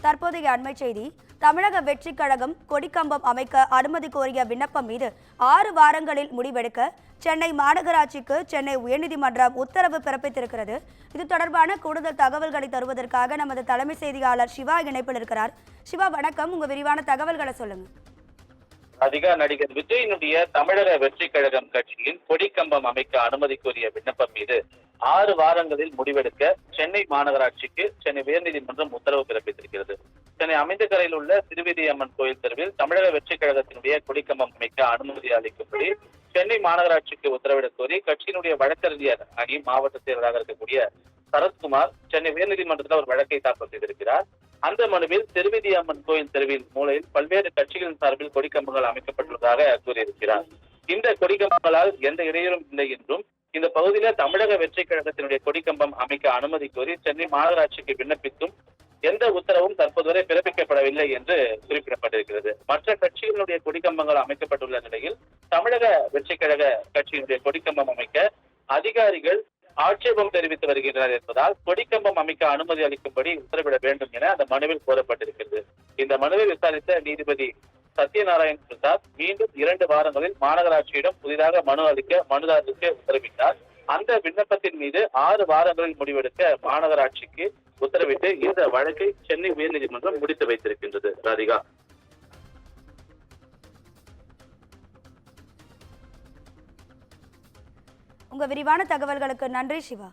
தற்போதைய அண்மை செய்தி. தமிழக வெற்றிக் கழகம் கொடிக்கம்பம் அமைக்க அனுமதி கோரிய விண்ணப்பம் மீது 6 வாரங்களில் முடிவெடுக்க சென்னை மாநகராட்சிக்கு சென்னை உயர்நீதிமன்றம் உத்தரவு பிறப்பித்திருக்கிறது. இது தொடர்பான கூடுதல் தகவல்களை தருவதற்காக நமது தலைமை செய்தியாளர் சிவா இணைப்பில் இருக்கிறார். சிவா, வணக்கம். உங்க விரிவான தகவல்களை சொல்லுங்க. அதிக நடிகர் விஜயினுடைய தமிழக வெற்றி கழகம் கட்சியின் கொடிக்கம்பம் அமைக்க அனுமதி கோரிய விண்ணப்பம் மீது 6 வாரங்களில் முடிவெடுக்க சென்னை மாநகராட்சிக்கு சென்னை உயர்நீதிமன்றம் உத்தரவு பிறப்பித்திருக்கிறது. சென்னை அமைந்தகரையில் உள்ள திருவிதி அம்மன் கோயில் தெருவில் தமிழக வெற்றி கழகத்தினுடைய கொடிக்கம்பம் அமைக்க அனுமதி அளிக்கும்படி சென்னை மாநகராட்சிக்கு உத்தரவிடக் கோரி கட்சியினுடைய வழக்கறிஞர் அணி மாவட்ட செயலராக இருக்கக்கூடிய சரத்குமார் சென்னை உயர்நீதிமன்றத்தில் ஒரு வழக்கை தாக்கல் செய்திருக்கிறார். அந்த மனுவில் திருவிதி அம்மன் கோயில் தெருவில் மூலையில் பல்வேறு கட்சிகளின் சார்பில் கொடிக்கம்பங்கள் அமைக்கப்பட்டுள்ளதாக கூறியிருக்கிறார். இந்த கொடிக்கம்பங்களால் எந்த இடையூறும் இல்லை என்றும் இந்த பகுதியில தமிழக வெற்றி கழகத்தினுடைய கொடிக்கம்பம் அமைக்க அனுமதி கோரி சென்னை மாநகராட்சிக்கு விண்ணப்பித்தும் எந்த உத்தரவும் தற்போது வரை பிறப்பிக்கப்படவில்லை என்று குறிப்பிடப்பட்டிருக்கிறது. மற்ற கட்சிகளுடைய கொடிக்கம்பங்கள் அமைக்கப்பட்டுள்ள நிலையில் தமிழக வெற்றி கழக கட்சியினுடைய கொடிக்கம்பம் அமைக்க அதிகாரிகள் ஆட்சேபம் தெரிவித்து வருகின்றனர் என்பதால் கொடிக்கம்பம் அமைக்க அனுமதி அளிக்கும்படி உத்தரவிட வேண்டும் என அந்த மனுவில் கோரப்பட்டிருக்கிறது. இந்த மனுவை விசாரித்த நீதிபதி சத்யநாராயண் பிரசாத் மீண்டும் 2 வாரங்களில் மாநகராட்சியிடம் புதிதாக மனு அளிக்க மனுதாரருக்கு உத்தரவிட்டார். அந்த விண்ணப்பத்தின் மீது 6 வாரங்களில் முடிவெடுக்க மாநகராட்சிக்கு உத்தரவிட்டு இந்த வழக்கை சென்னை உயர்நீதிமன்றம் முடித்து வைத்திருக்கின்றது. ராதிகா, உங்க விரிவான தகவல்களுக்கு நன்றி சிவா.